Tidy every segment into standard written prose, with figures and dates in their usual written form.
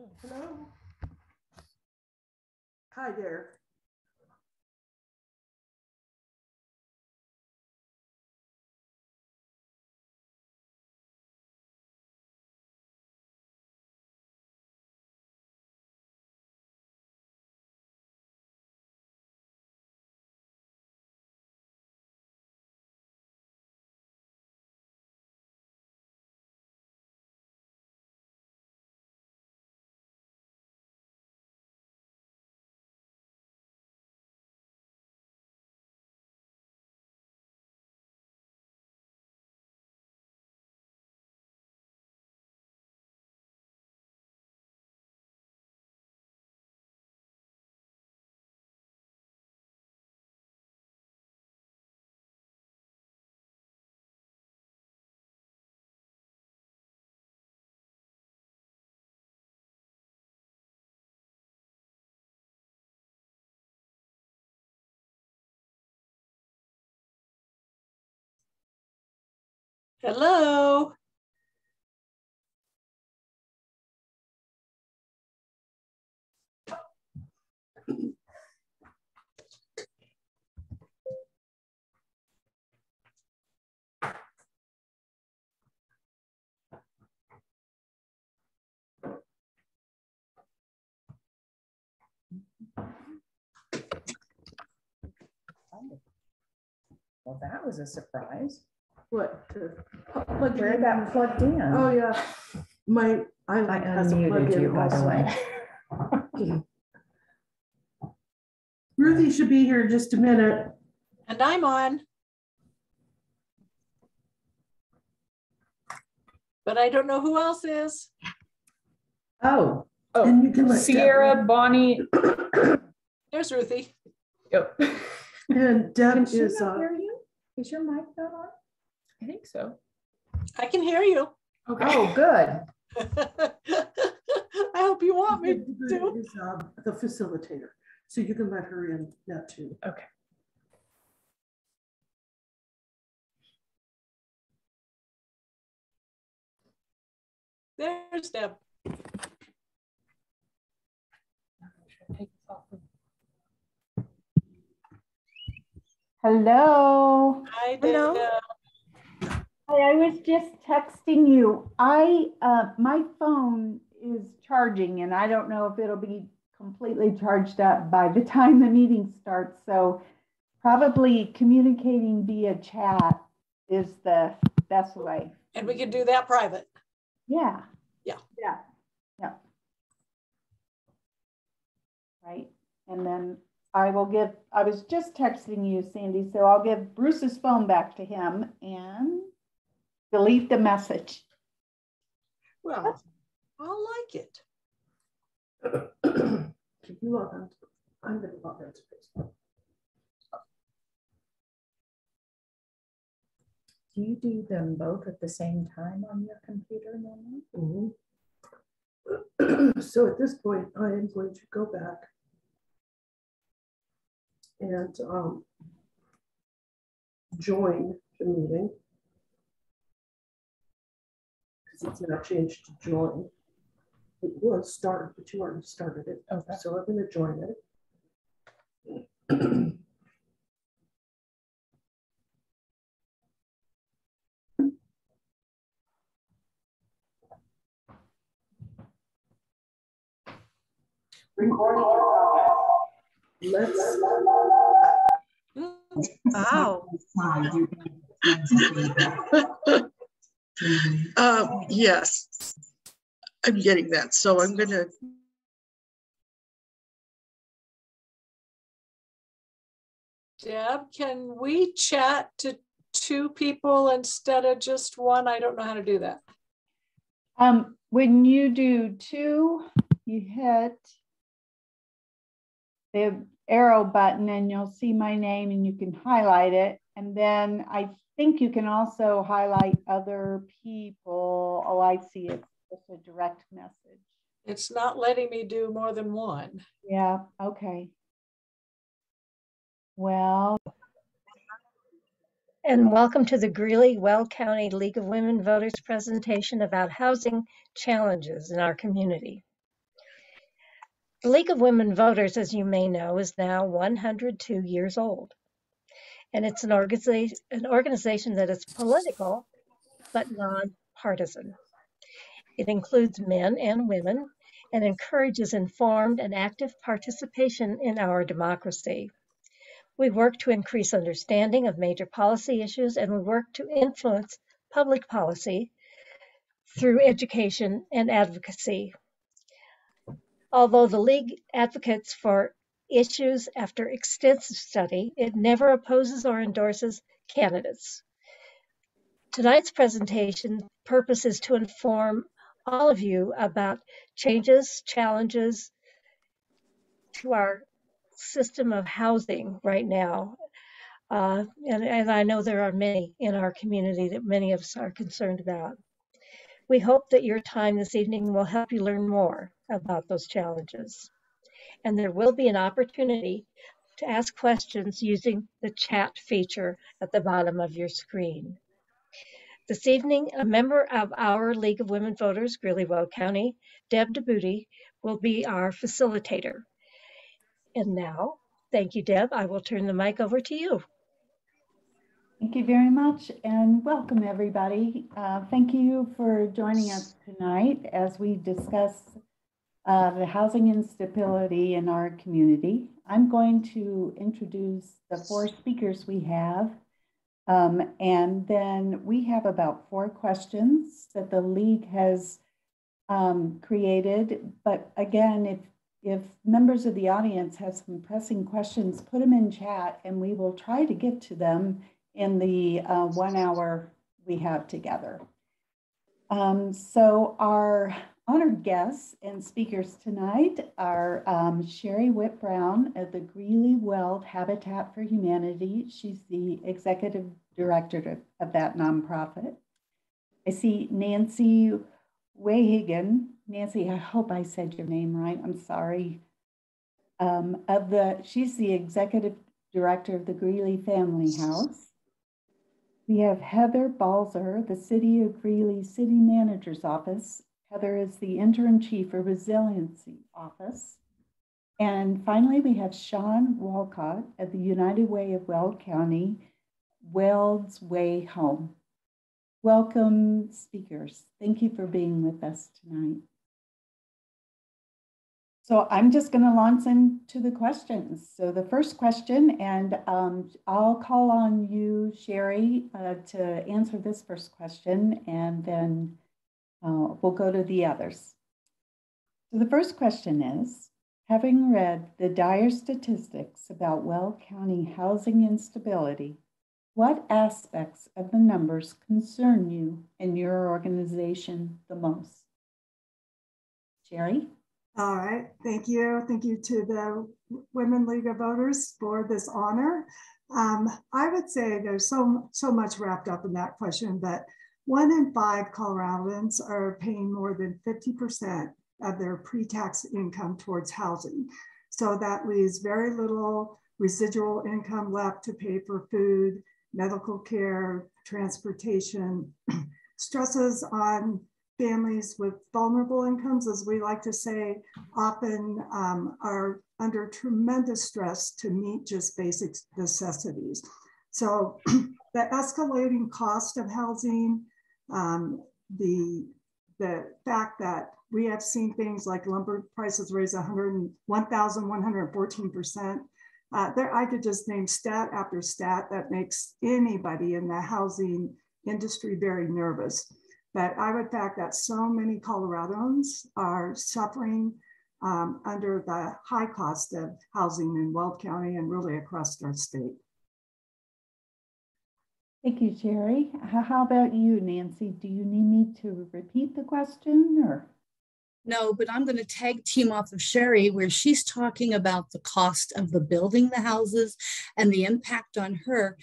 Hello. Hi there. Hello. Well, that was a surprise. What? Where that plugged in. Oh yeah. I unmuted you, by the way. Ruthie should be here in just a minute. And I'm on. But I don't know who else is. Oh, And you can let Sierra, Deb. Bonnie. There's Ruthie. Yep. And Deb Can she is not hear you? Is your mic not on? I think so. I can hear you. Okay. Oh, good. I hope you want me Deb to. is the facilitator, so you can let her in now too. Okay. There's Deb. Hello. Hi, Hello. Deb. Hi, I was just texting you. My phone is charging and I don't know if it'll be completely charged up by the time the meeting starts. So probably communicating via chat is the best way. And we can do that private. Yeah. Yeah. Yeah. Yeah. Right. And then I was just texting you, Sandy, so I'll give Bruce's phone back to him and delete the message. Well, I'll like it. Can you log on? I'm going to log on to Facebook. Do you do them both at the same time on your computer, Mama? Mm-hmm. So at this point, I am going to go back and join the meeting. Because it's now changed to join. It was start, but you already started it. Okay. So I'm going to join it. Recording. Let's. Wow. Yes, I'm getting that. So I'm going to. Deb, can we chat to two people instead of just one? I don't know how to do that. When you do two, you hit the arrow button and you'll see my name and you can highlight it. And then I think you can also highlight other people. Oh, I see it. It's a direct message. It's not letting me do more than one. Yeah, okay. Well. And welcome to the Greeley-Weld County League of Women Voters presentation about housing challenges in our community. The League of Women Voters, as you may know, is now 102 years old. And it's an organization that is political, but nonpartisan. It includes men and women and encourages informed and active participation in our democracy. We work to increase understanding of major policy issues, and we work to influence public policy through education and advocacy. Although the League advocates for issues after extensive study, it never opposes or endorses candidates. Tonight's presentation purpose is to inform all of you about changes, challenges to our system of housing right now. And I know there are many in our community that many of us are concerned about. We hope that your time this evening will help you learn more about those challenges. And there will be an opportunity to ask questions using the chat feature at the bottom of your screen. This evening, a member of our League of Women Voters, Greeley-Weld County, Deb Deboutez, will be our facilitator. And now, thank you, Deb. I will turn the mic over to you. Thank you very much, and welcome everybody. Thank you for joining us tonight as we discuss the housing instability in our community. I'm going to introduce the 4 speakers we have, and then we have about 4 questions that the League has created. But again, if members of the audience have some pressing questions, put them in chat and we will try to get to them in the 1 hour we have together. So our honored guests and speakers tonight are Cheri Witt Brown of the Greeley-Weld Habitat for Humanity. She's the executive director of that nonprofit. I see Nancy Wiehagen. Nancy, I hope I said your name right. I'm sorry. She's the executive director of the Greeley Family House. We have Heather Balser, the City of Greeley City Manager's Office. Heather is the interim chief of Resiliency Office. And finally, we have Shawn Walcott at the United Way of Weld County, Weld's Way Home. Welcome, speakers. Thank you for being with us tonight. So I'm just going to launch into the questions. So the first question, and I'll call on you, Cheri, to answer this first question, and then we'll go to the others. So the first question is, having read the dire statistics about Weld County housing instability, what aspects of the numbers concern you and your organization the most? Cheri? All right, thank you. Thank you to the Women League of Voters for this honor. I would say there's so much wrapped up in that question, but 1 in 5 Coloradans are paying more than 50% of their pre-tax income towards housing. So that leaves very little residual income left to pay for food, medical care, transportation. Stresses on families with vulnerable incomes, as we like to say, often are under tremendous stress to meet just basic necessities. So the escalating cost of housing, the fact that we have seen things like lumber prices raise 1,114%. I could just name stat after stat that makes anybody in the housing industry very nervous. But I would fact that so many Coloradans are suffering under the high cost of housing in Weld County and really across our state. Thank you, Cheri. How about you, Nancy? Do you need me to repeat the question or? No, but I'm going to tag team off of Cheri, where she's talking about the cost of the building the houses and the impact on her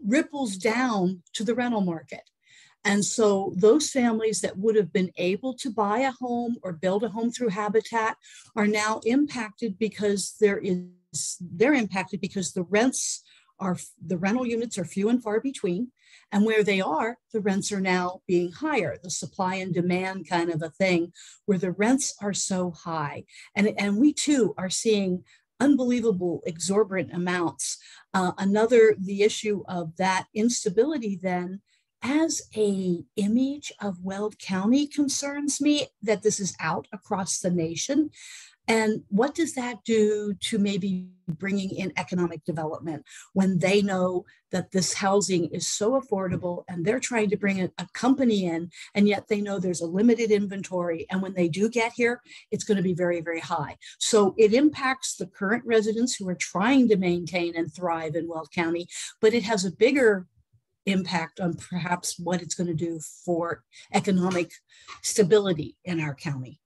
ripples down to the rental market. And so those families that would have been able to buy a home or build a home through Habitat are now impacted because they're impacted because the rents the rental units are few and far between. And where they are, the rents are now being higher, the supply and demand kind of a thing, where the rents are so high. And we too are seeing unbelievable exorbitant amounts. The issue of that instability then as a image of Weld County concerns me, that this is out across the nation. And what does that do to maybe bringing in economic development when they know that this housing is so affordable and they're trying to bring a company in, and yet they know there's a limited inventory. And when they do get here, it's going to be very, very high. So it impacts the current residents who are trying to maintain and thrive in Weld County, but it has a bigger impact on perhaps what it's going to do for economic stability in our county.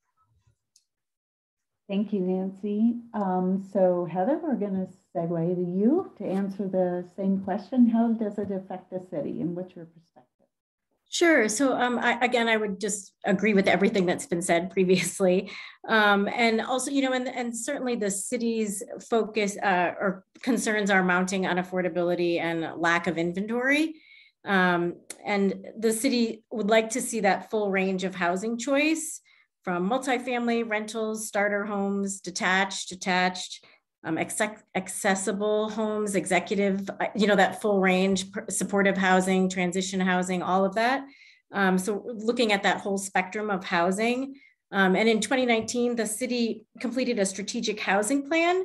Thank you, Nancy. So Heather, we're going to segue to you to answer the same question. How does it affect the city, and what's your perspective? Sure. So I would just agree with everything that's been said previously. And also, and certainly the city's focus or concerns are mounting unaffordability and lack of inventory. And the city would like to see that full range of housing choice, from multifamily, rentals, starter homes, detached, accessible homes, executive, that full range, supportive housing, transition housing, all of that. So looking at that whole spectrum of housing. And in 2019, the city completed a strategic housing plan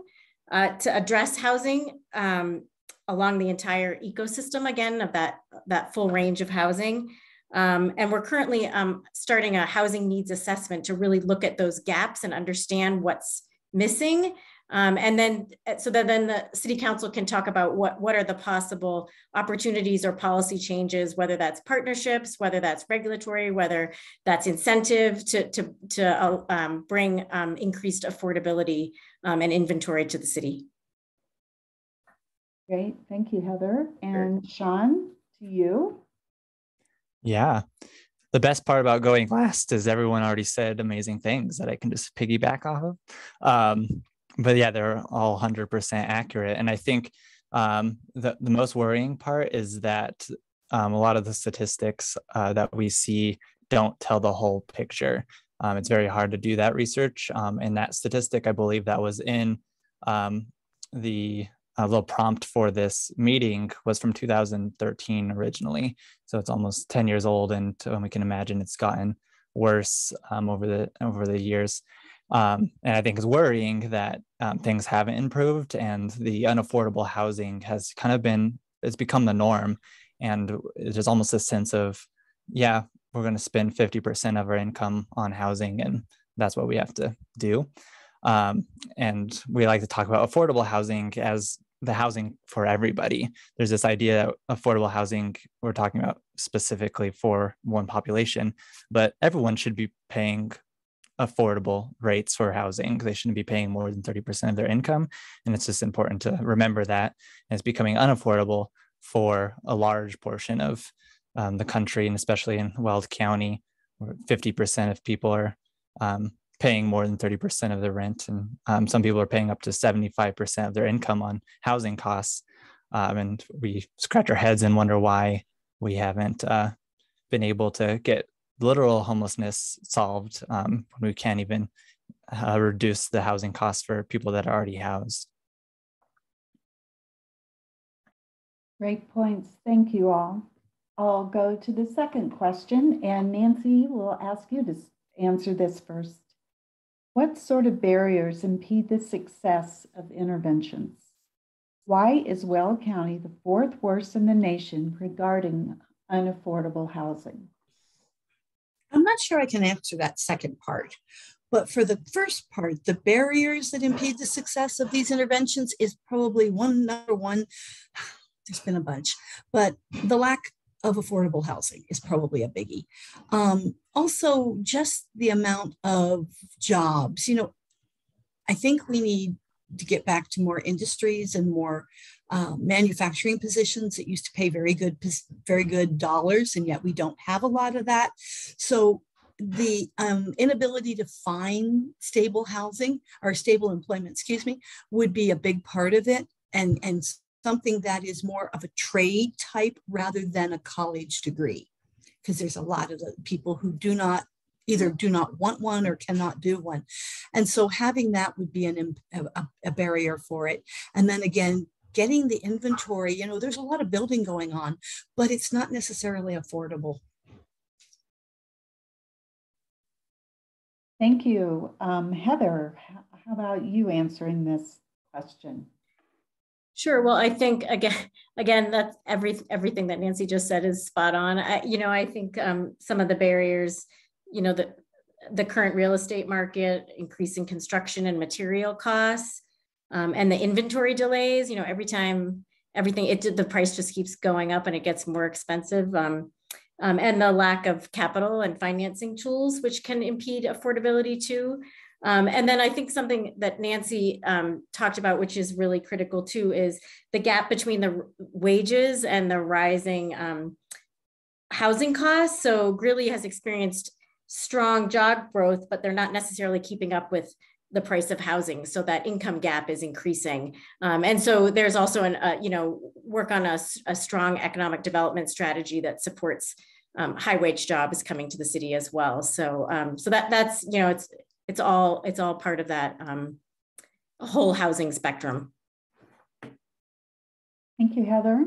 to address housing along the entire ecosystem, again, of that full range of housing. And we're currently starting a housing needs assessment to really look at those gaps and understand what's missing. And then the city council can talk about what are the possible opportunities or policy changes, whether that's partnerships, whether that's regulatory, whether that's incentive to bring increased affordability and inventory to the city. Great, thank you, Heather. And Shawn, to you. Yeah. The best part about going last is everyone already said amazing things that I can just piggyback off of. But yeah, they're all 100% accurate. And I think the most worrying part is that a lot of the statistics that we see don't tell the whole picture. It's very hard to do that research. And that statistic, I believe that was in the little prompt for this meeting was from 2013 originally. So it's almost 10 years old, and we can imagine it's gotten worse over the years. And I think it's worrying that things haven't improved, and the unaffordable housing has it's become the norm. And there's almost a sense of, yeah, we're going to spend 50% of our income on housing, and that's what we have to do. And we like to talk about affordable housing as the housing for everybody. There's this idea that affordable housing, we're talking about specifically for one population, but everyone should be paying affordable rates for housing. They shouldn't be paying more than 30% of their income. And it's just important to remember that. And it's becoming unaffordable for a large portion of the country, and especially in Weld County, where 50% of people are paying more than 30% of their rent. And some people are paying up to 75% of their income on housing costs. And we scratch our heads and wonder why we haven't been able to get literal homelessness solved when we can't even reduce the housing costs for people that are already housed. Great points. Thank you all. I'll go to the second question, and Nancy will ask you to answer this first. What sort of barriers impede the success of interventions? Why is Weld County the 4th worst in the nation regarding unaffordable housing? I'm not sure I can answer that second part, but for the first part, the barriers that impede the success of these interventions is probably number one. There's been a bunch, but the lack of affordable housing is probably a biggie. Also, just the amount of jobs. I think we need to get back to more industries and more manufacturing positions that used to pay very good dollars, and yet we don't have a lot of that. So the inability to find stable housing or stable employment, would be a big part of it. And something that is more of a trade type rather than a college degree, because there's a lot of the people who either do not want one or cannot do one. And so having that would be a barrier for it. And then again, getting the inventory, you know, there's a lot of building going on, but it's not necessarily affordable. Thank you. Heather, how about you answering this question? Sure. Well, I think again, that's everything that Nancy just said is spot on. I think some of the barriers, you know, the current real estate market, increasing construction and material costs, and the inventory delays. You know, every time the price just keeps going up and it gets more expensive. And the lack of capital and financing tools, which can impede affordability too. And then I think something that Nancy talked about, which is really critical too, is the gap between the wages and the rising housing costs. So Greeley has experienced strong job growth, but they're not necessarily keeping up with the price of housing. So that income gap is increasing. And so there's also work on a strong economic development strategy that supports high wage jobs coming to the city as well. So that's, you know, it's all part of that whole housing spectrum. Thank you, Heather.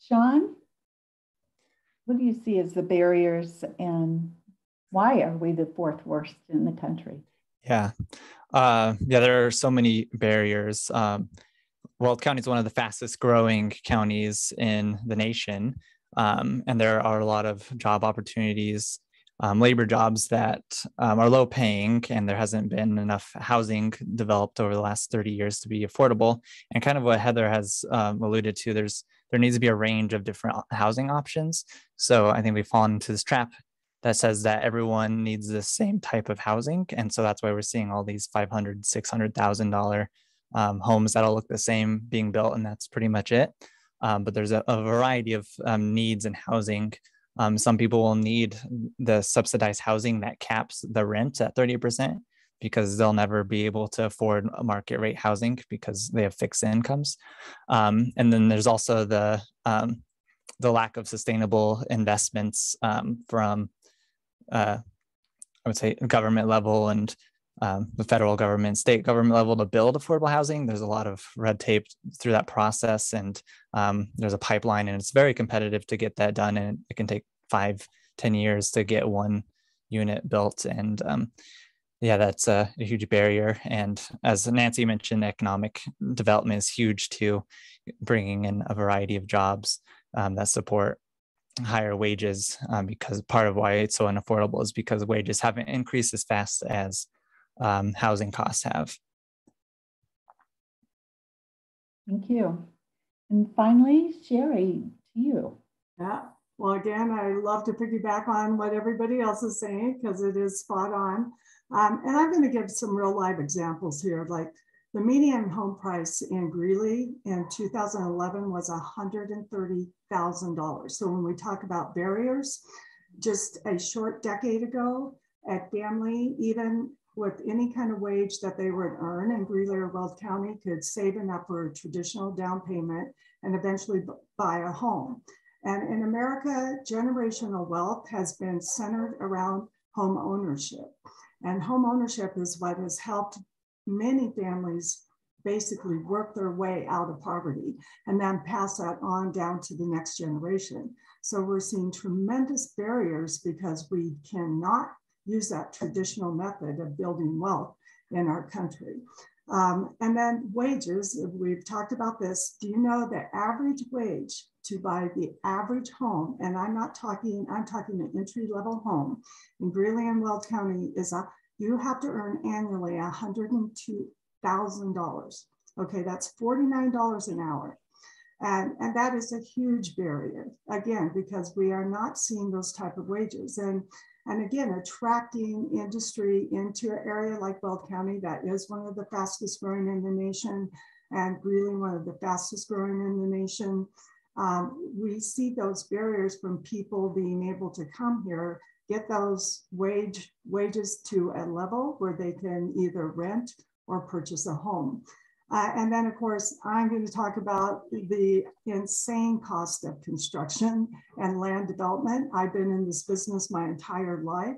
Shawn, what do you see as the barriers and why are we the fourth worst in the country? Yeah, there are so many barriers. Weld County is one of the fastest growing counties in the nation. And there are a lot of job opportunities, labor jobs that are low paying, and there hasn't been enough housing developed over the last 30 years to be affordable. And kind of what Heather has alluded to, there needs to be a range of different housing options. So I think we've fallen into this trap that says that everyone needs the same type of housing. And so that's why we're seeing all these $500,000, $600,000 homes that'll look the same being built, and that's pretty much it. But there's a variety of needs in housing. Some people will need the subsidized housing that caps the rent at 30% because they'll never be able to afford a market rate housing because they have fixed incomes. And then there's also the lack of sustainable investments from I would say government level and the federal government, state government level to build affordable housing. There's a lot of red tape through that process, and there's a pipeline, and it's very competitive to get that done. And it can take 5-10 years to get one unit built. And that's a huge barrier. And as Nancy mentioned, economic development is huge too, bringing in a variety of jobs that support higher wages, because part of why it's so unaffordable is because wages haven't increased as fast as housing costs have. Thank you. And finally, Cheri, to you. Yeah, well, again, I love to piggyback on what everybody else is saying because it is spot on. And I'm going to give some real live examples here. Like the median home price in Greeley in 2011 was $130,000. So when we talk about barriers, just a short decade ago, a family, even with any kind of wage that they would earn in Greeley or Weld County, could save enough for a traditional down payment and eventually buy a home. And in America, generational wealth has been centered around home ownership. And home ownership is what has helped many families basically work their way out of poverty and then pass that on down to the next generation. So we're seeing tremendous barriers because we cannot use that traditional method of building wealth in our country. And then wages, we've talked about this. Do you know the average wage to buy the average home, and I'm talking an entry-level home in Greeley and Weld County you have to earn annually $102,000. Okay, that's $49 an hour. And that is a huge barrier, again, because we are not seeing those type of wages. And again, attracting industry into an area like Weld County that is one of the fastest growing in the nation, and Greeley, one of the fastest growing in the nation. We see those barriers from people being able to come here, get those wages to a level where they can either rent or purchase a home. And then, of course, I'm going to talk about the insane cost of construction and land development. I've been in this business my entire life.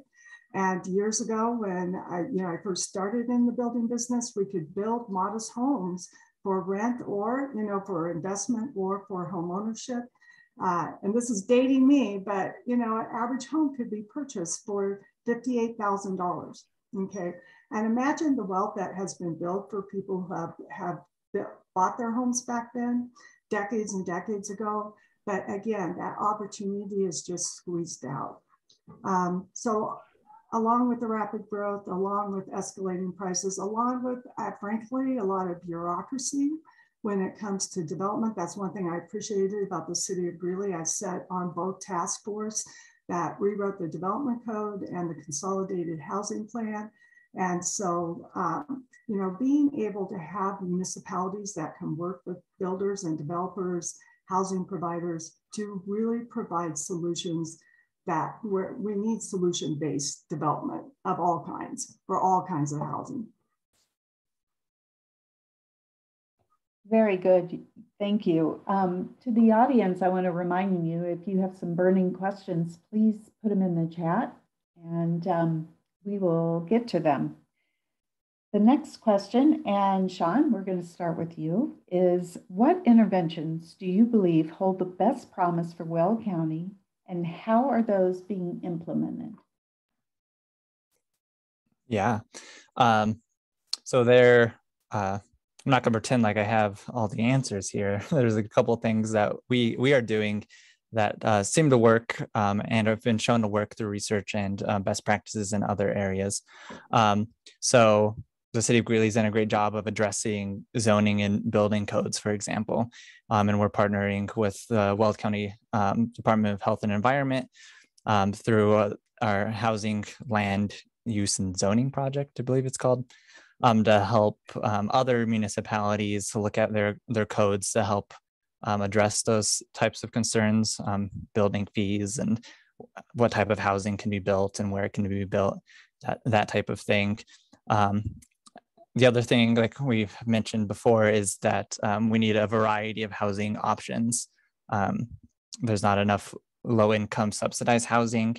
And years ago, when I first started in the building business, we could build modest homes for rent or, for investment or for home ownership. And this is dating me, but, an average home could be purchased for $58,000. Okay. And imagine the wealth that has been built for people who have bought their homes back then, decades and decades ago. But again, that opportunity is just squeezed out. So along with the rapid growth, along with escalating prices, along with, frankly, a lot of bureaucracy when it comes to development. That's one thing I appreciated about the city of Greeley. I sat on both task force that rewrote the development code and the consolidated housing plan. And so, being able to have municipalities that can work with builders and developers, housing providers to really provide solutions that we need solution-based development of all kinds for all kinds of housing. Very good. Thank you. To the audience, I want to remind you, if you have some burning questions, please put them in the chat and we will get to them. The next question, and Shawn, we're going to start with you, is what interventions do you believe hold the best promise for Weld County, and how are those being implemented? Yeah. So there, I'm not going to pretend like I have all the answers here. There's a couple of things that we are doing that seem to work and have been shown to work through research and best practices in other areas. So the city of Greeley's done a great job of addressing zoning and building codes, for example. And we're partnering with the Weld County Department of Health and Environment through our housing land use and zoning project, I believe it's called, to help other municipalities to look at their codes to help address those types of concerns, building fees and what type of housing can be built and where it can be built, that type of thing. The other thing, like we've mentioned before, is that we need a variety of housing options. There's not enough low-income subsidized housing.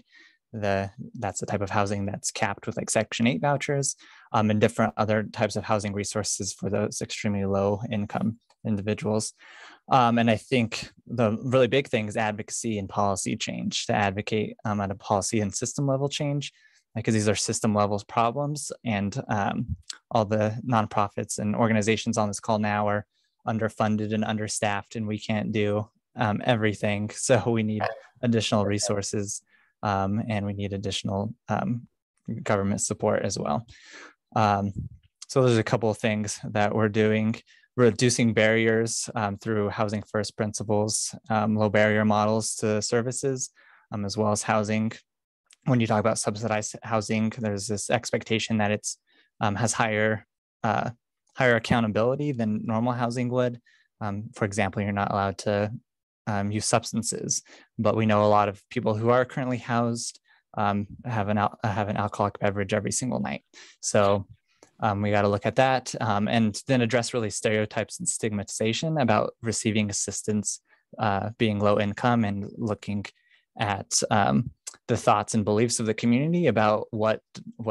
That's the type of housing that's capped with like Section 8 vouchers and different other types of housing resources for those extremely low-income individuals. And I think the really big thing is advocacy and policy change, to advocate at a policy and system level change, because these are system level problems, and all the nonprofits and organizations on this call now are underfunded and understaffed, and we can't do everything. So we need additional resources and we need additional government support as well. So there's a couple of things that we're doing. Reducing barriers through housing first principles, low barrier models to services, as well as housing. When you talk about subsidized housing, there's this expectation that it's has higher accountability than normal housing would. For example, you're not allowed to use substances, but we know a lot of people who are currently housed have an alcoholic beverage every single night. So we got to look at that and then address really stereotypes and stigmatization about receiving assistance being low income, and looking at the thoughts and beliefs of the community about what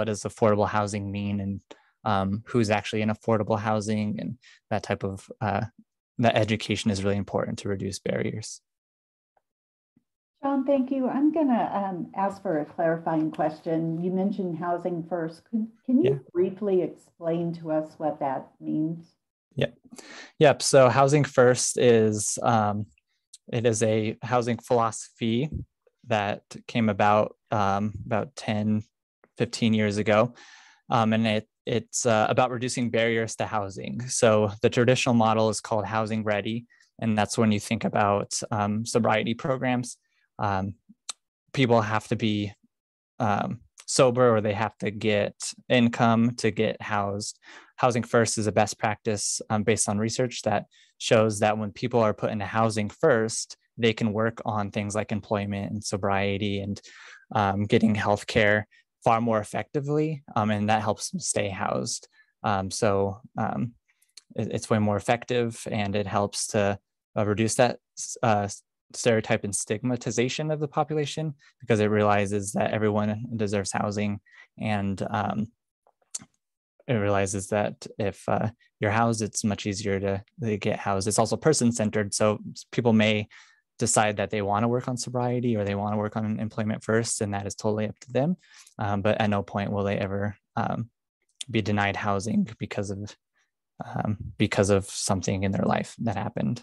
does affordable housing mean, and who's actually in affordable housing, and that type of that education is really important to reduce barriers. Shawn, thank you. I'm going to ask for a clarifying question. You mentioned housing first. Can you briefly explain to us what that means? Yep. So housing first is it is a housing philosophy that came about 10, 15 years ago. And it's about reducing barriers to housing. So the traditional model is called housing ready. And that's when you think about sobriety programs. People have to be sober, or they have to get income to get housed. Housing first is a best practice based on research that shows that when people are put into housing first, they can work on things like employment and sobriety and getting health care far more effectively, and that helps them stay housed. So it's way more effective, and it helps to reduce that stereotype and stigmatization of the population, because it realizes that everyone deserves housing, and it realizes that if you're housed, it's much easier to get housed. It's also person-centered, so people may decide that they want to work on sobriety or they want to work on employment first, and that is totally up to them. But at no point will they ever be denied housing because of something in their life that happened.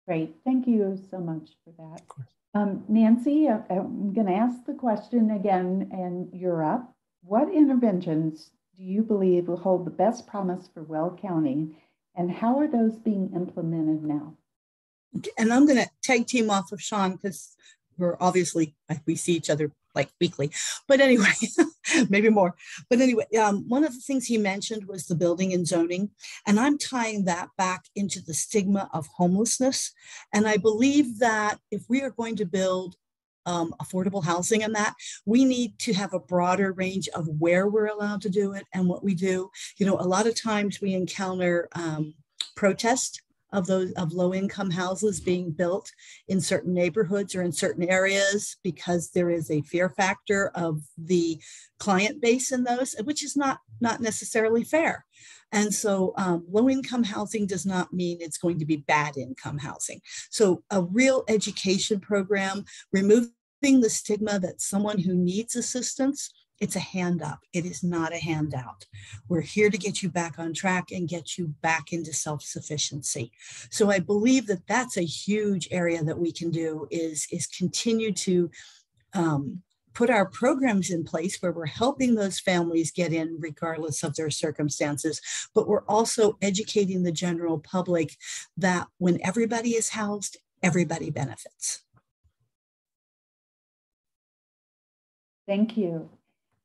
Great, thank you so much for that. Nancy, I'm going to ask the question again, and you're up. What interventions do you believe will hold the best promise for Weld County, and how are those being implemented now? And I'm going to tag team off of Shawn, because we're obviously, we see each other like weekly, but anyway, maybe more. But anyway, one of the things he mentioned was the building and zoning, and I'm tying that back into the stigma of homelessness. And I believe that if we are going to build affordable housing and that, we need to have a broader range of where we're allowed to do it and what we do. You know, a lot of times we encounter protest of low-income houses being built in certain neighborhoods or in certain areas because there is a fear factor of the client base in those, which is not necessarily fair. And so low-income housing does not mean it's going to be bad income housing. So a real education program, removing the stigma that someone who needs assistance, it's a hand up. It is not a handout. We're here to get you back on track and get you back into self-sufficiency. So I believe that that's a huge area that we can do is continue to put our programs in place where we're helping those families get in regardless of their circumstances, but we're also educating the general public that when everybody is housed, everybody benefits. Thank you.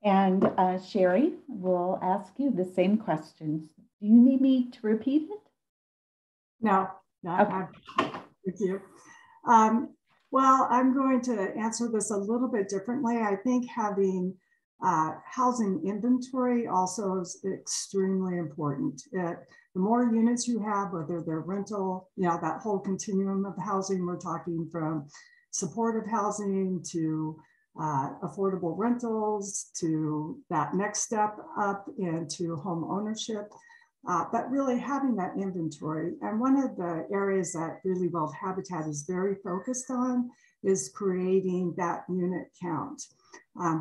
And Cheri, we'll ask you the same questions. Do you need me to repeat it? No, Okay. Thank you. Well, I'm going to answer this a little bit differently. I think having housing inventory also is extremely important. The more units you have, whether they're rental, you know, that whole continuum of housing, we're talking from supportive housing to affordable rentals to that next step up into home ownership, but really having that inventory. And one of the areas that Greeley-Weld Habitat is very focused on is creating that unit count.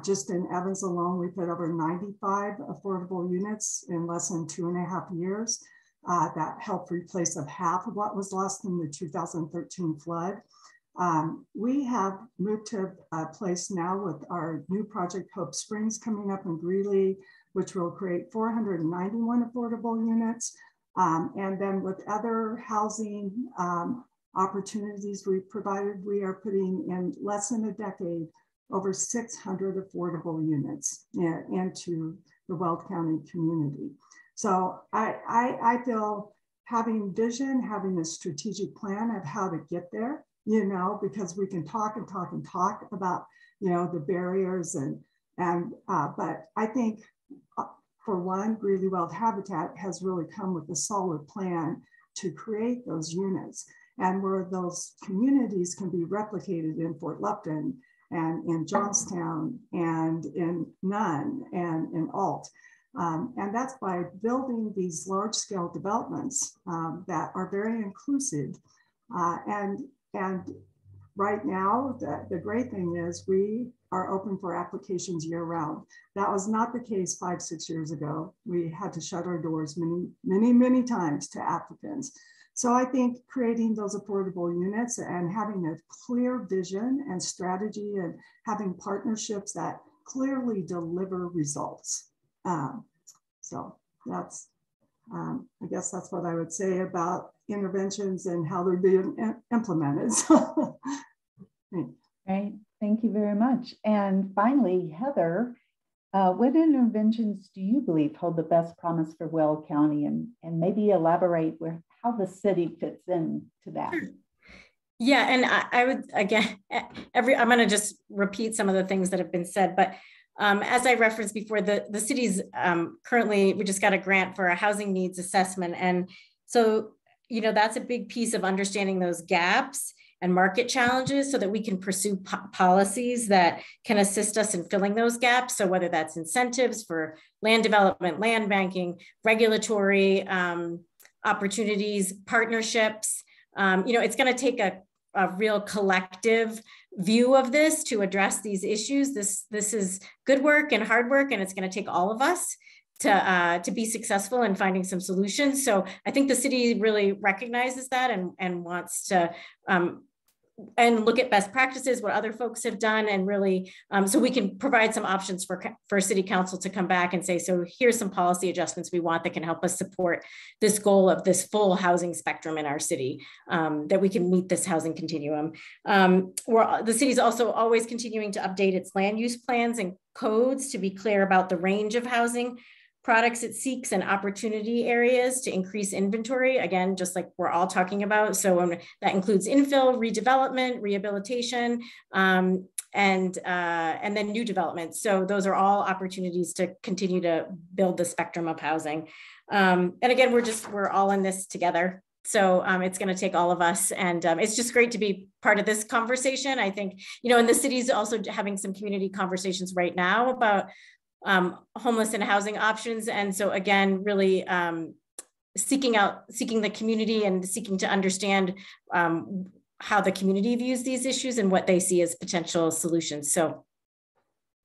Just in Evans alone, we put over 95 affordable units in less than 2.5 years. That helped replace half of what was lost in the 2013 flood. We have moved to a place now with our new project Hope Springs coming up in Greeley, which will create 491 affordable units. And then with other housing opportunities we've provided, we are putting in less than a decade over 600 affordable units into the Weld County community. So I feel having vision, having a strategic plan of how to get there, you know, because we can talk and talk and talk about, you know, the barriers but I think for one, Greeley-Weld Habitat has really come with a solid plan to create those units, and where those communities can be replicated in Fort Lupton and in Johnstown and in Nunn and in Alt. And that's by building these large scale developments that are very inclusive. And right now, the great thing is we are open for applications year round. That was not the case 5-6 years ago. We had to shut our doors many times to applicants. So I think creating those affordable units and having a clear vision and strategy and having partnerships that clearly deliver results. So that's, I guess that's what I would say about interventions and how they're being implemented. Right, thank you very much. And finally, Heather, what interventions do you believe hold the best promise for Weld County, and maybe elaborate how the city fits into that? Yeah, and I would, again, I'm going to just repeat some of the things that have been said, but As I referenced before, the city's currently, we just got a grant for a housing needs assessment. And so, that's a big piece of understanding those gaps and market challenges so that we can pursue policies that can assist us in filling those gaps. So whether that's incentives for land development, land banking, regulatory opportunities, partnerships, it's going to take a real collective view of this to address these issues. This is good work and hard work, and it's going to take all of us to be successful in finding some solutions. So I think the city really recognizes that and wants to and look at best practices, what other folks have done, and really, so we can provide some options for city council to come back and say, so here's some policy adjustments we want that can help us support this goal of this full housing spectrum in our city, that we can meet this housing continuum. The city's also always continuing to update its land use plans and codes to be clear about the range of housing products it seeks and opportunity areas to increase inventory, again, just like we're all talking about. So that includes infill, redevelopment, rehabilitation, and then new development. So those are all opportunities to continue to build the spectrum of housing. And again, we're all in this together. So it's going to take all of us, and it's just great to be part of this conversation. I think, and the city's also having some community conversations right now about homeless and housing options. And so again, really seeking the community and seeking to understand how the community views these issues and what they see as potential solutions. So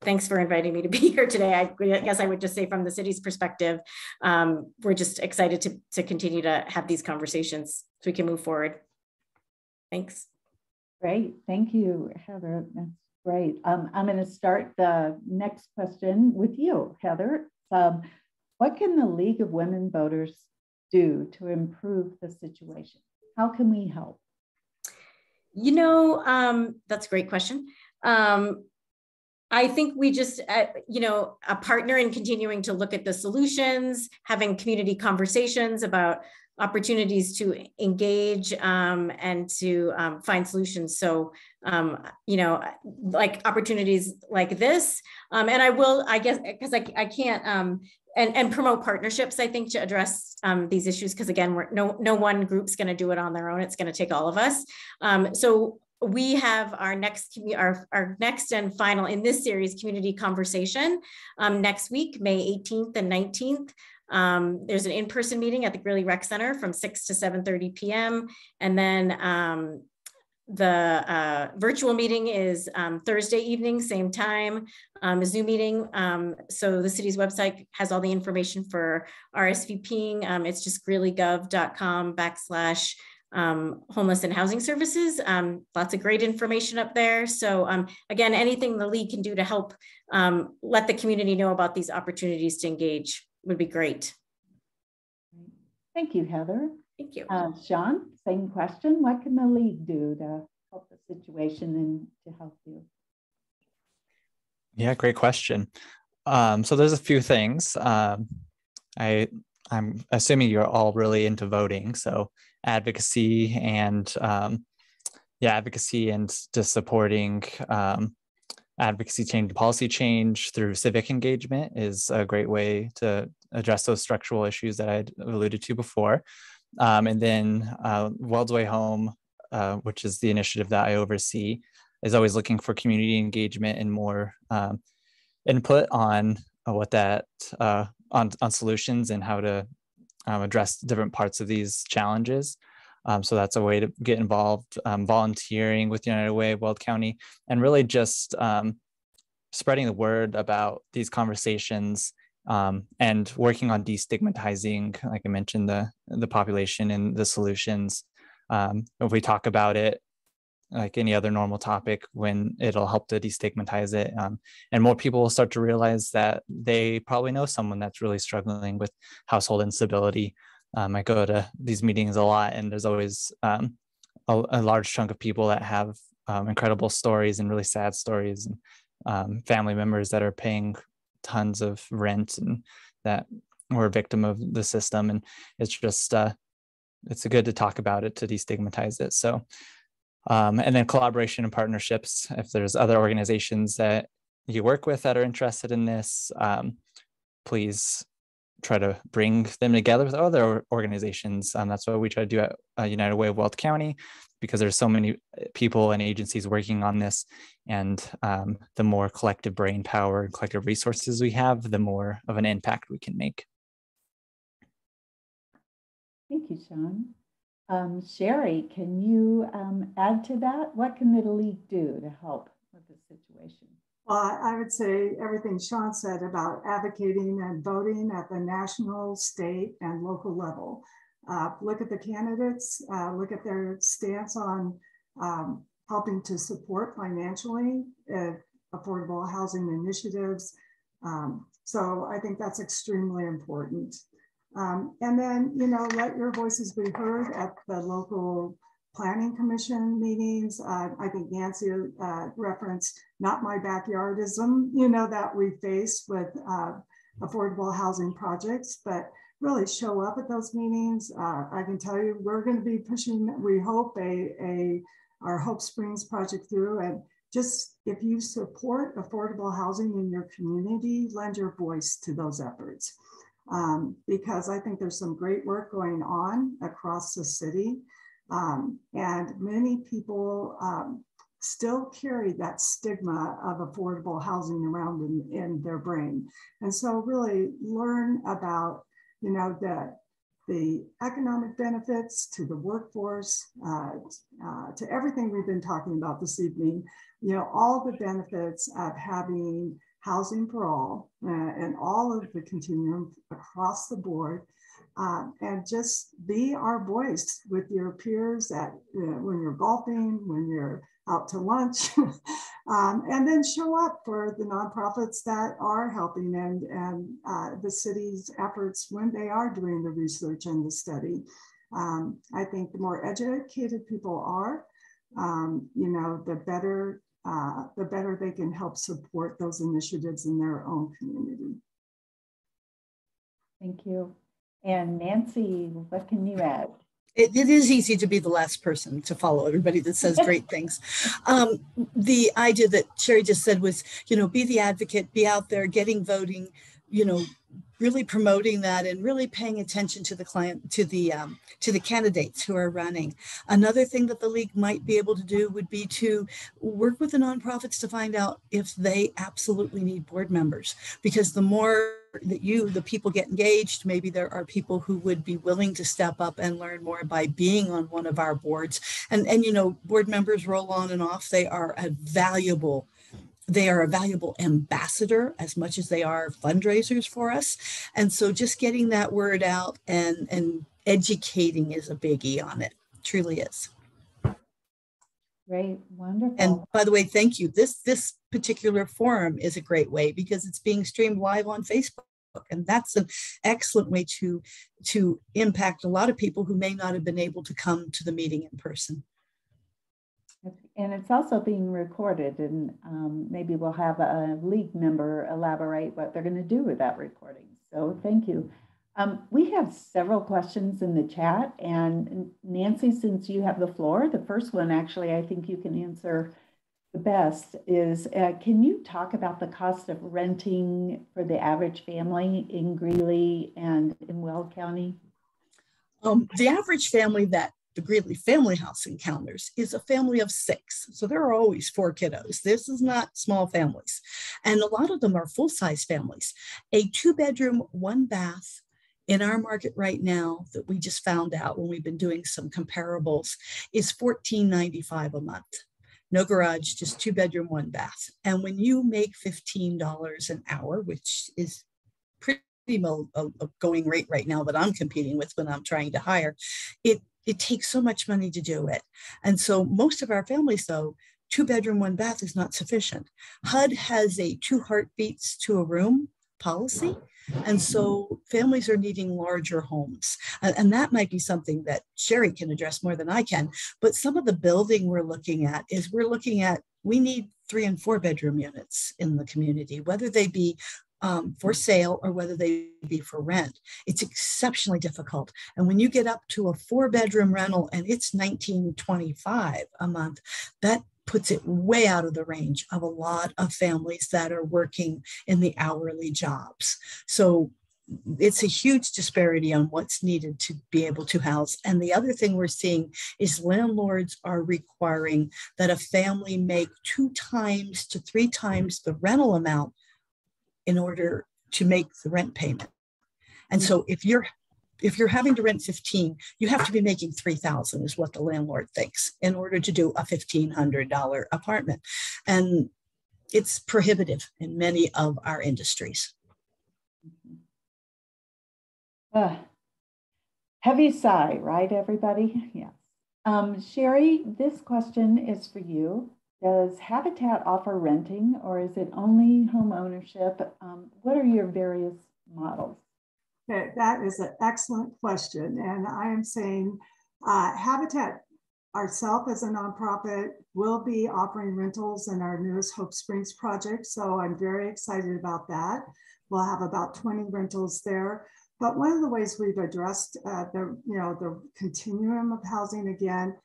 thanks for inviting me to be here today. I guess I would just say from the city's perspective, we're just excited to continue to have these conversations so we can move forward. Thanks. Great, thank you, Heather. That's great. I'm going to start the next question with you, Heather. What can the League of Women Voters do to improve the situation? How can we help? That's a great question. I think we just, a partner in continuing to look at the solutions, having community conversations about opportunities to engage and to find solutions. So, like opportunities like this. And I guess, because I can't, and promote partnerships, I think, to address these issues, because again, no one group's going to do it on their own. It's going to take all of us. So we have our next and final in this series community conversation next week, May 18th and 19th. There's an in-person meeting at the Greeley Rec Center from 6 to 7:30 p.m. And then the virtual meeting is Thursday evening, same time, a Zoom meeting. So the city's website has all the information for RSVPing. It's just greeley.gov/homeless and housing services. Lots of great information up there. So again, anything the league can do to help let the community know about these opportunities to engage would be great. Thank you, Heather. Thank you. Shawn, same question. What can the league do to help the situation and to help you? Yeah, great question. So there's a few things. I'm assuming you're all really into voting. So advocacy and advocacy and just supporting advocacy change, policy change through civic engagement is a great way to address those structural issues that I alluded to before. And then Weld's Way Home, which is the initiative that I oversee, is always looking for community engagement and more input on what that on solutions and how to address different parts of these challenges. So that's a way to get involved, volunteering with United Way, Weld County, and really just spreading the word about these conversations and working on destigmatizing, like I mentioned, the population and the solutions. If we talk about it like any other normal topic, when it'll help to destigmatize it, and more people will start to realize that they probably know someone that's really struggling with household instability. I go to these meetings a lot, and there's always a large chunk of people that have incredible stories and really sad stories, and family members that are paying tons of rent and that were a victim of the system. And it's just, it's good to talk about it, to destigmatize it. So, and then collaboration and partnerships. If there's other organizations that you work with that are interested in this, please try to bring them together with other organizations. That's what we try to do at United Way of Weld County, because there's so many people and agencies working on this. And the more collective brain power and collective resources we have, the more of an impact we can make. Thank you, Shawn. Cheri, can you add to that? What can the league do to help with this situation? Well, I would say everything Shawn said about advocating and voting at the national, state, and local level. Look at the candidates, look at their stance on helping to support financially affordable housing initiatives. So I think that's extremely important. And then, let your voices be heard at the local planning commission meetings. I think Nancy referenced not my backyardism, that we face with affordable housing projects, but really show up at those meetings. I can tell you, we're going to be pushing, we hope, our Hope Springs project through. And just, if you support affordable housing in your community, lend your voice to those efforts. Because I think there's some great work going on across the city. And many people still carry that stigma of affordable housing around in their brain. And so really learn about, the economic benefits to the workforce, to everything we've been talking about this evening, all the benefits of having housing for all and all of the continuum across the board. And just be our voice with your peers when you're golfing, when you're out to lunch, and then show up for the nonprofits that are helping and the city's efforts when they are doing the research and the study. I think the more educated people are, the better they can help support those initiatives in their own community. Thank you. And Nancy, what can you add? It is easy to be the last person to follow everybody that says great things. The idea that Cheri just said was, be the advocate, be out there getting voting, really promoting that and really paying attention to the candidates who are running. Another thing that the league might be able to do would be to work with the nonprofits to find out if they absolutely need board members, because the more that the people get engaged, maybe there are people who would be willing to step up and learn more by being on one of our boards. And board members roll on and off. They are a valuable ambassador as much as they are fundraisers for us. And so just getting that word out and educating is a biggie on it. Truly is. Great, wonderful. And by the way, thank you. This particular forum is a great way because it's being streamed live on Facebook. And that's an excellent way to impact a lot of people who may not have been able to come to the meeting in person. And it's also being recorded, and maybe we'll have a league member elaborate what they're going to do with that recording. So thank you. We have several questions in the chat, and Nancy, since you have the floor, the first one actually I think you can answer the best is, can you talk about the cost of renting for the average family in Greeley and in Weld County? The average family that the Greeley Family House encounters is a family of 6. So there are always 4 kiddos. This is not small families. And a lot of them are full-size families. A 2-bedroom, 1-bath in our market right now that we just found out when we've been doing some comparables is $14.95 a month. No garage, just 2-bedroom, 1-bath. And when you make $15 an hour, which is pretty well a going rate right now that I'm competing with when I'm trying to hire, it takes so much money to do it. And so most of our families, though, 2-bedroom, 1-bath is not sufficient. HUD has a 2 heartbeats to a room policy. And so families are needing larger homes. And that might be something that Cheri can address more than I can. But some of the building we're looking at, we need 3- and 4-bedroom units in the community, whether they be for sale or whether they be for rent. It's exceptionally difficult. And when you get up to a 4-bedroom rental and it's $19.25 a month, that puts it way out of the range of a lot of families that are working in the hourly jobs. So it's a huge disparity on what's needed to be able to house. And the other thing we're seeing is landlords are requiring that a family make 2 times to 3 times the rental amount in order to make the rent payment. And so if you're having to rent 15, you have to be making 3,000 is what the landlord thinks in order to do a $1,500 apartment. And it's prohibitive in many of our industries. Heavy sigh, right, everybody? Yes. Cheri, this question is for you. Does Habitat offer renting, or is it only home ownership? What are your various models? Okay, that is an excellent question. And I am saying Habitat ourselves as a nonprofit will be offering rentals in our newest Hope Springs project. So I'm very excited about that. We'll have about 20 rentals there. But one of the ways we've addressed the continuum of housing again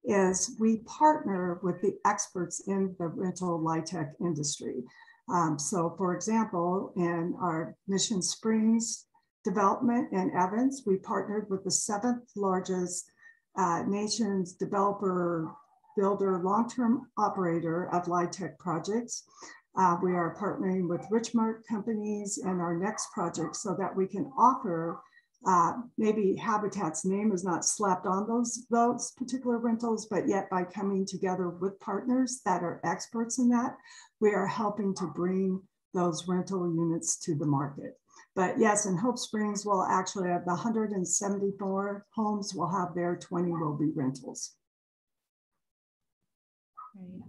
is we partner with the experts in the rental LIHTC industry. So for example, in our Mission Springs development in Evans, we partnered with the 7th largest nation's developer, builder, long-term operator of LIHTC projects. We are partnering with Richmart companies in our next project so that we can offer, maybe Habitat's name is not slapped on those particular rentals, but yet by coming together with partners that are experts in that, we are helping to bring those rental units to the market. But yes, in Hope Springs, we'll actually have the 174 homes we'll have there, 20 will be rentals. Great.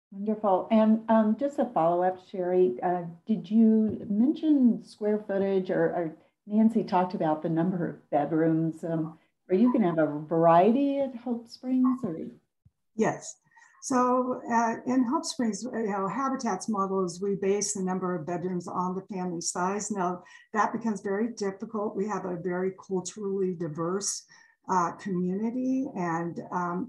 Wonderful. And just a follow-up, Cheri, did you mention square footage or Nancy talked about the number of bedrooms? Are you going to have a variety at Hope Springs? Or? Yes. So in Hope Springs, Habitat's model is we base the number of bedrooms on the family size. Now that becomes very difficult. We have a very culturally diverse community, and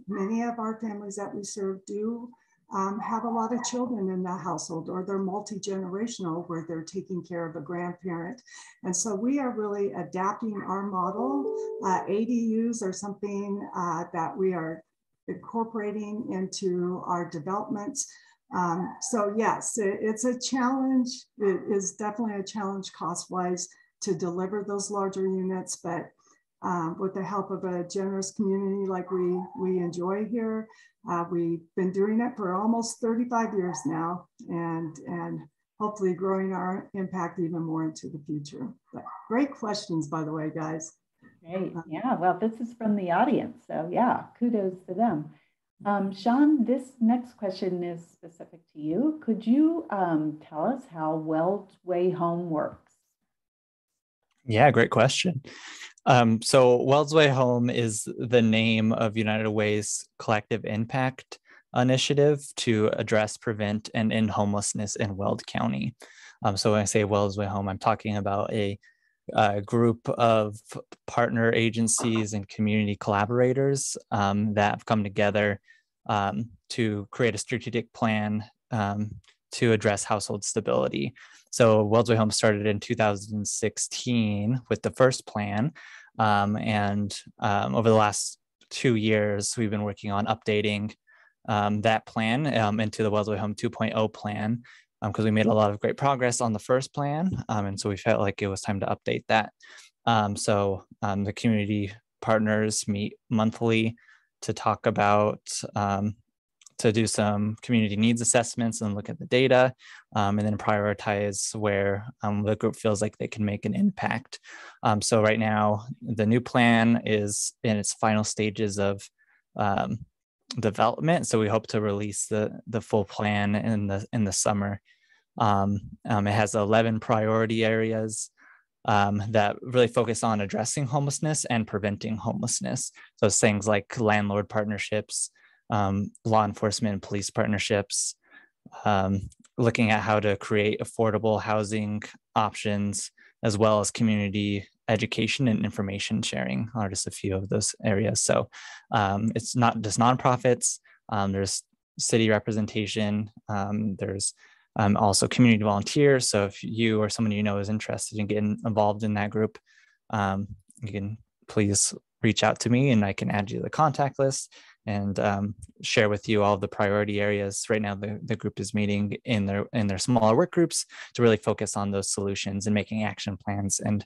many of our families that we serve do have a lot of children in the household, or they're multi-generational where they're taking care of a grandparent. And so we are really adapting our model. ADUs are something that we are incorporating into our developments. So yes, it's a challenge. It is definitely a challenge cost-wise to deliver those larger units, but with the help of a generous community like we enjoy here, we've been doing it for almost 35 years now, and hopefully growing our impact even more into the future. But great questions, by the way, guys. Great. Yeah, well, this is from the audience. So yeah, kudos to them. Shawn, this next question is specific to you. Could you tell us how Weld's Way Home works? Yeah, great question. So Weld's Way Home is the name of United Way's collective impact initiative to address, prevent, and end homelessness in Weld County. So when I say Weld's Way Home, I'm talking about a group of partner agencies and community collaborators that have come together to create a strategic plan to address household stability. So Weld's Way Home started in 2016 with the first plan. And over the last 2 years, we've been working on updating that plan into the Weld's Way Home 2.0 plan, because we made a lot of great progress on the first plan. And so we felt like it was time to update that. So the community partners meet monthly to talk about, to do some community needs assessments and look at the data, and then prioritize where the group feels like they can make an impact. So right now, the new plan is in its final stages of development. So we hope to release the full plan in the summer. It has 11 priority areas that really focus on addressing homelessness and preventing homelessness. So it's things like landlord partnerships, law enforcement and police partnerships, looking at how to create affordable housing options, as well as community education and information sharing are just a few of those areas. So it's not just nonprofits. There's city representation. There's also community volunteers. So if you or someone you know is interested in getting involved in that group, you can please reach out to me and I can add you to the contact list and share with you all of the priority areas. Right now, the group is meeting in their smaller work groups to really focus on those solutions and making action plans and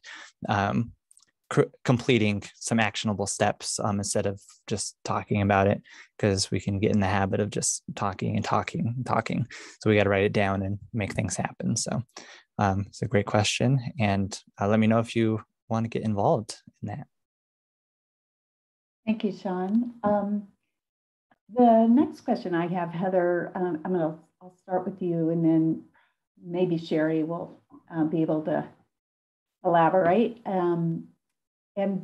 completing some actionable steps instead of just talking about it, because we can get in the habit of just talking and talking and talking. So we got to write it down and make things happen. So it's a great question. And let me know if you want to get involved in that. Thank you, Shawn. The next question I have, Heather, I'll start with you, and then maybe Cheri will be able to elaborate. And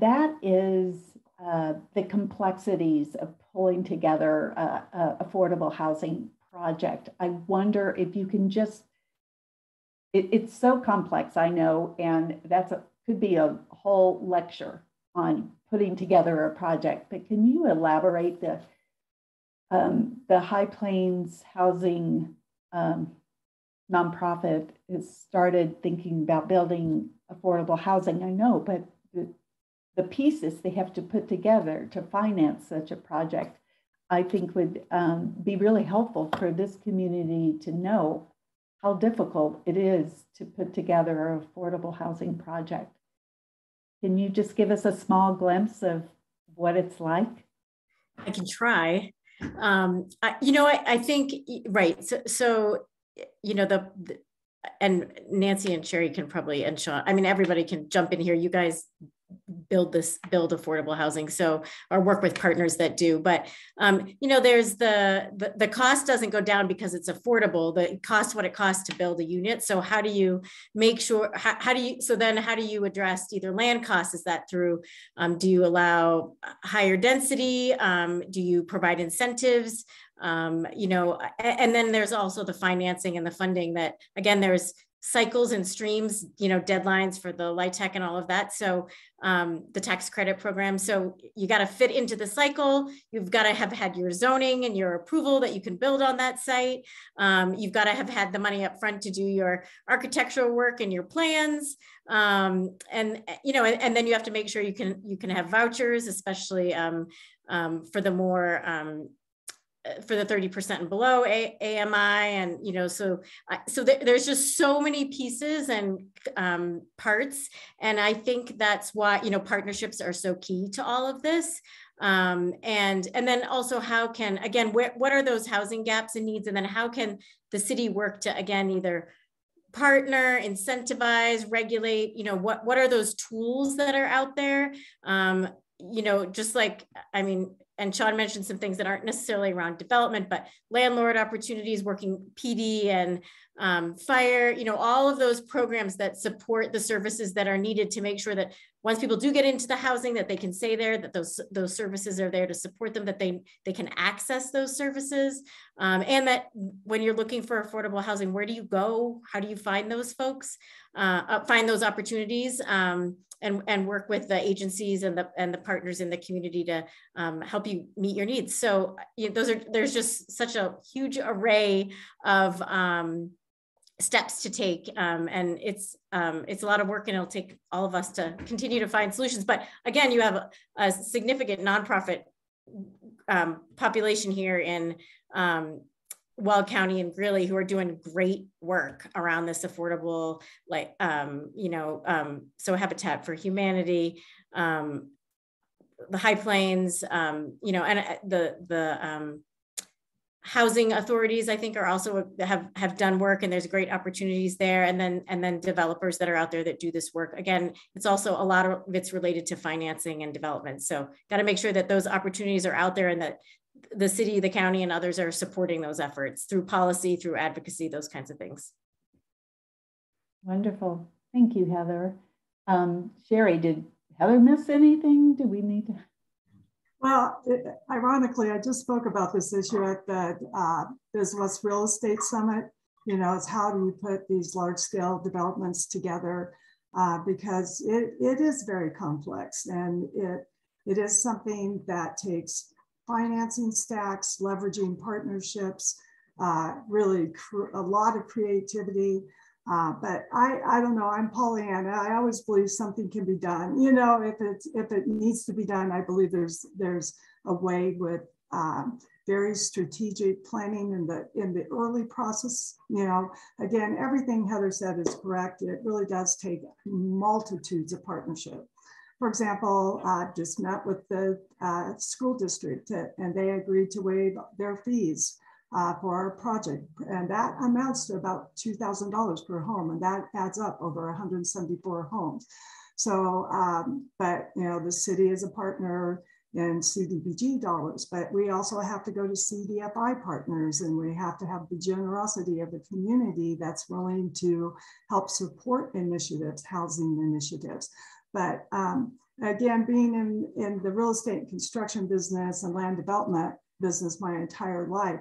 that is the complexities of pulling together an affordable housing project. I wonder if you can just, it's so complex, I know, and could be a whole lecture on putting together a project, but can you elaborate the High Plains Housing nonprofit has started thinking about building affordable housing, I know, but the pieces they have to put together to finance such a project, I think would be really helpful for this community to know how difficult it is to put together an affordable housing project. Can you just give us a small glimpse of what it's like? I can try. I think, right. So and Nancy and Cheri can probably, and Shawn, I mean, everybody can jump in here. You guys build affordable housing, so, or work with partners that do, but there's the cost doesn't go down because it's affordable. The cost, what it costs to build a unit. So how do you make sure, how do you address either land costs? Is that through, do you allow higher density? Do you provide incentives? And then there's also the financing and the funding that, again, there's cycles and streams, deadlines for the LIHTC and all of that. So the tax credit program. So you got to fit into the cycle. You've got to have had your zoning and your approval that you can build on that site. You've got to have had the money up front to do your architectural work and your plans. And then you have to make sure you can have vouchers, especially for the more for the 30% and below AMI, and so there's just so many pieces and parts, and I think that's why partnerships are so key to all of this. And then also, how can, again, what are those housing gaps and needs, and then how can the city work to, again, either partner, incentivize, regulate, what are those tools that are out there? Just like, I mean, and Shawn mentioned some things that aren't necessarily around development, but landlord opportunities, working PD and fire, all of those programs that support the services that are needed to make sure that once people do get into the housing, that they can stay there, that those services are there to support them, that they can access those services. And that when you're looking for affordable housing, where do you go? How do you find those folks, find those opportunities? And work with the agencies and the partners in the community to help you meet your needs. So there's just such a huge array of steps to take, and it's a lot of work, and it'll take all of us to continue to find solutions. But again, you have a significant nonprofit population here in Weld County and Greeley who are doing great work around this affordable, so Habitat for Humanity, the High Plains, and the housing authorities, I think, are also have done work, and there's great opportunities there. And then developers that are out there that do this work. Again, it's also a lot of it's related to financing and development. So got to make sure that those opportunities are out there, and that the city, the county, and others are supporting those efforts through policy, through advocacy, those kinds of things. Wonderful. Thank you, Heather. Cheri, did Heather miss anything? Do we need to? Well, ironically, I just spoke about this issue at the Business Real Estate Summit. It's how do you put these large scale developments together, because it is very complex, and it is something that takes financing stacks, leveraging partnerships, really a lot of creativity. But I don't know, I'm Pollyanna. I always believe something can be done. You know, if it needs to be done, I believe there's a way with very strategic planning in the early process. You know, again, everything Heather said is correct. It really does take multitudes of partnership. For example, just met with the school district and they agreed to waive their fees for our project. And that amounts to about $2,000 per home. And that adds up over 174 homes. So, but you know, the city is a partner in CDBG dollars, but we also have to go to CDFI partners, and we have to have the generosity of the community that's willing to help support initiatives, housing initiatives. But again, being in the real estate and construction business and land development business my entire life,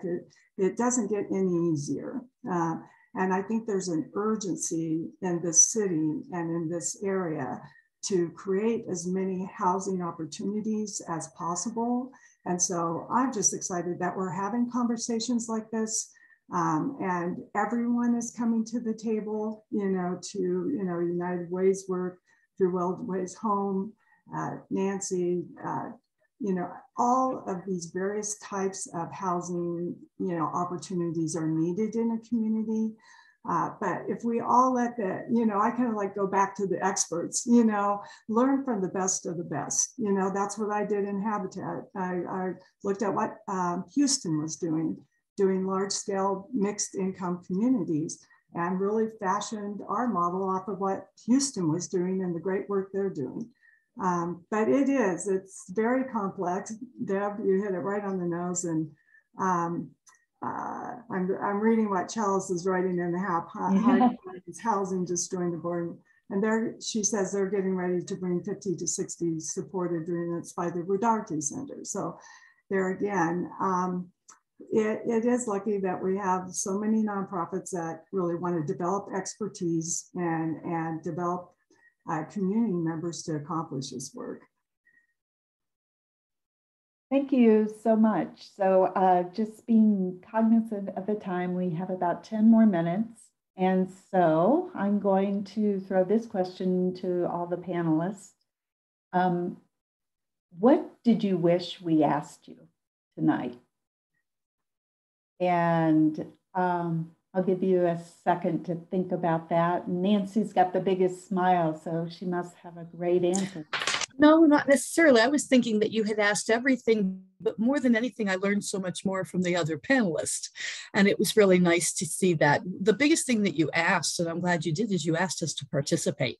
it doesn't get any easier. And I think there's an urgency in this city and in this area to create as many housing opportunities as possible. And so I'm just excited that we're having conversations like this, and everyone is coming to the table, you know, to, you know, United Way's work, through Weld Way's Home, Nancy, you know, all of these various types of housing, you know, opportunities are needed in a community. But if we all let the, you know, I kind of like go back to the experts, you know, learn from the best of the best. You know, that's what I did in Habitat. I looked at what Houston was doing large scale mixed income communities, and really fashioned our model off of what Houston was doing and the great work they're doing. But it's very complex. Deb, you hit it right on the nose. And I'm reading what Chalice is writing in the housing just joined the board. And she says they're getting ready to bring 50 to 60 supported units by the Rodarte Center. So there again, it is lucky that we have so many nonprofits that really want to develop expertise and develop community members to accomplish this work. Thank you so much. So just being cognizant of the time, we have about 10 more minutes. And so I'm going to throw this question to all the panelists. What did you wish we asked you tonight? And I'll give you a second to think about that. Nancy's got the biggest smile, so she must have a great answer. No, not necessarily. I was thinking that you had asked everything, but more than anything, I learned so much more from the other panelists. And it was really nice to see that. The biggest thing that you asked, and I'm glad you did, is you asked us to participate.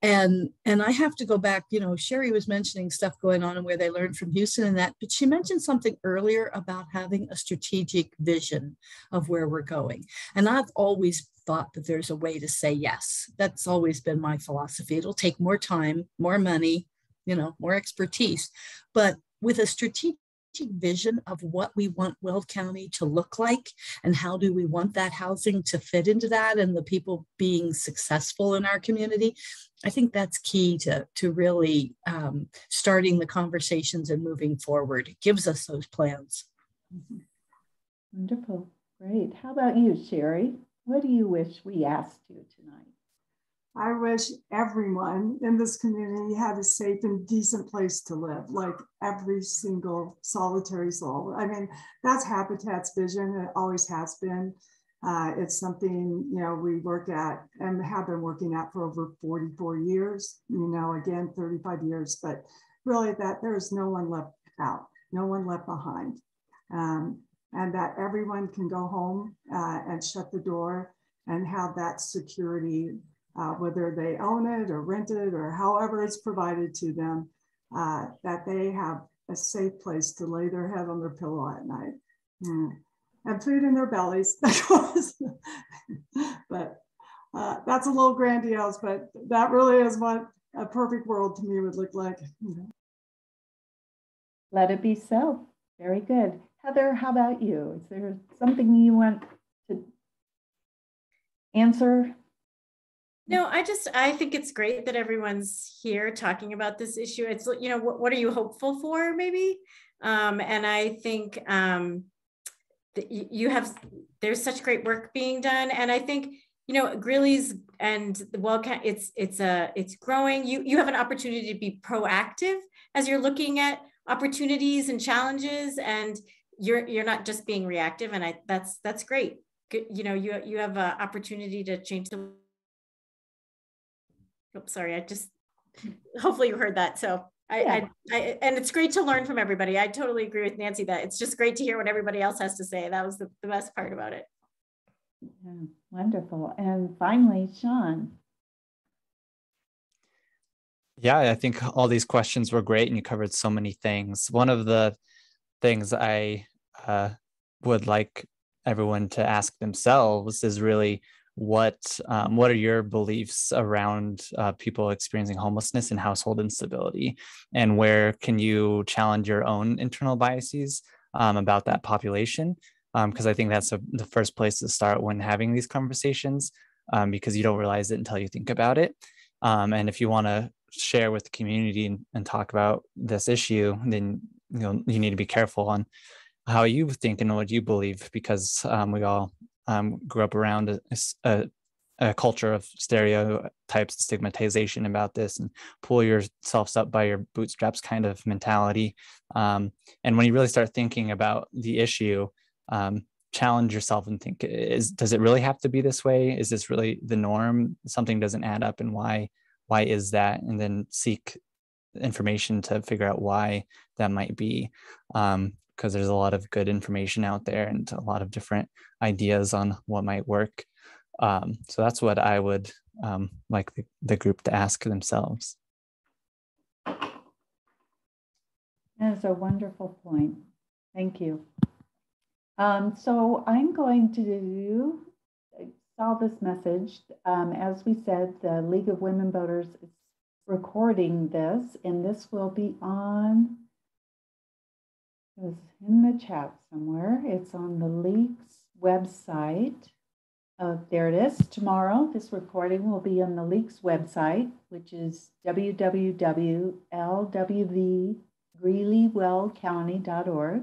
And I have to go back, you know, Cheri was mentioning stuff going on and where they learned from Houston and that, but she mentioned something earlier about having a strategic vision of where we're going. And I've always thought that there's a way to say yes. That's always been my philosophy. It'll take more time, more money, you know, more expertise, but with a strategic vision of what we want Weld County to look like and how do we want that housing to fit into that and the people being successful in our community. I think that's key to really starting the conversations and moving forward. It gives us those plans. Wonderful. Great. How about you, Cheri? What do you wish we asked you tonight? I wish everyone in this community had a safe and decent place to live, like every single solitary soul. I mean, that's Habitat's vision. It always has been. It's something, you know, we work at and have been working at for over 44 years, you know, again, 35 years, but really that there is no one left out, no one left behind. And that everyone can go home and shut the door and have that security, whether they own it or rent it or however it's provided to them, that they have a safe place to lay their head on their pillow at night. And food in their bellies. But that's a little grandiose, but that really is what a perfect world to me would look like. Let it be so. Very good. Heather, how about you? Is there something you want to answer? No, I think it's great that everyone's here talking about this issue. It's, you know, what are you hopeful for maybe? And I think there's such great work being done. And I think, you know, Greeley's and the Weld County, it's growing. You have an opportunity to be proactive as you're looking at opportunities and challenges, and you're not just being reactive. And that's great. You know, you have an opportunity to change the. Oops, sorry. Hopefully you heard that. So and it's great to learn from everybody. I totally agree with Nancy that it's just great to hear what everybody else has to say. That was the best part about it. Yeah, wonderful. And finally, Shawn. Yeah, I think all these questions were great and you covered so many things. One of the things I would like everyone to ask themselves is really what are your beliefs around people experiencing homelessness and household instability, and where can you challenge your own internal biases about that population? Because I think that's the first place to start when having these conversations, because you don't realize it until you think about it. And if you want to share with the community and talk about this issue, then you need to be careful on how you think and what you believe, because we all grew up around a culture of stereotypes and stigmatization about this, and pull yourselves up by your bootstraps kind of mentality. And when you really start thinking about the issue, challenge yourself and think, does it really have to be this way? Is this really the norm? Something doesn't add up, and why is that? And then seek information to figure out why that might be. Because there's a lot of good information out there and a lot of different ideas on what might work. So that's what I would like the group to ask themselves. That's a wonderful point. Thank you. So I'm going to solve this message. As we said, the League of Women Voters is recording this, and this will be on, it's in the chat somewhere. It's on the League's website. There it is. Tomorrow, this recording will be on the League's website, which is www.lwgreeley-weldcounty.org,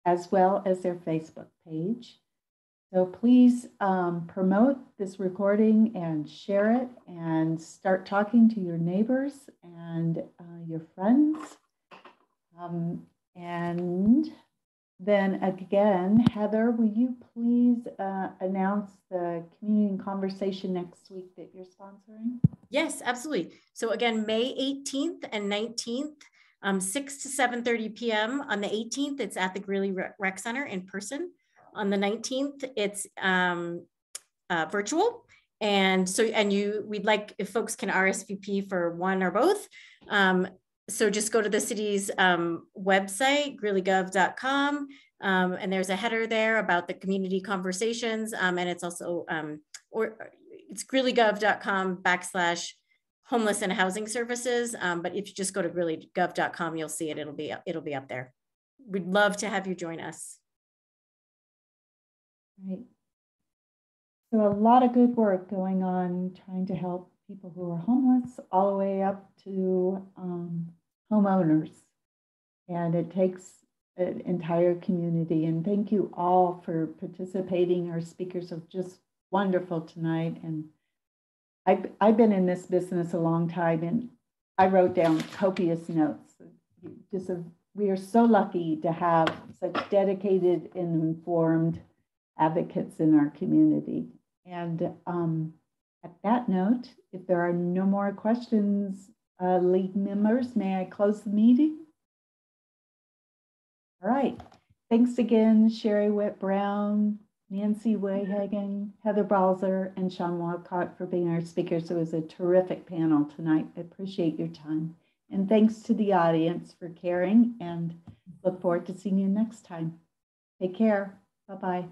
as well as their Facebook page. So please promote this recording and share it, and start talking to your neighbors and your friends. And then again, Heather, will you please announce the community conversation next week that you're sponsoring? Yes, absolutely. So again, May 18th and 19th, 6 to 7:30 p.m. On the 18th, it's at the Greeley Rec Center in person. On the 19th, it's virtual. And so, we'd like if folks can RSVP for one or both. So just go to the city's website, greeley-gov.com, and there's a header there about the community conversations. And it's also, it's greeley-gov.com/homeless and housing services. But if you just go to greeley-gov.com, you'll see it. It'll be up there. We'd love to have you join us. Right. So a lot of good work going on trying to help people who are homeless all the way up to homeowners. And it takes an entire community. And thank you all for participating. Our speakers are just wonderful tonight. And I've been in this business a long time, and I wrote down copious notes. We are so lucky to have such dedicated and informed advocates in our community. And at that note, if there are no more questions, League members, may I close the meeting? All right. Thanks again, Cheri Witt Brown, Nancy Wiehagen, Heather Balser, and Shawn Walcott for being our speakers. It was a terrific panel tonight. I appreciate your time. And thanks to the audience for caring, and look forward to seeing you next time. Take care. Bye-bye.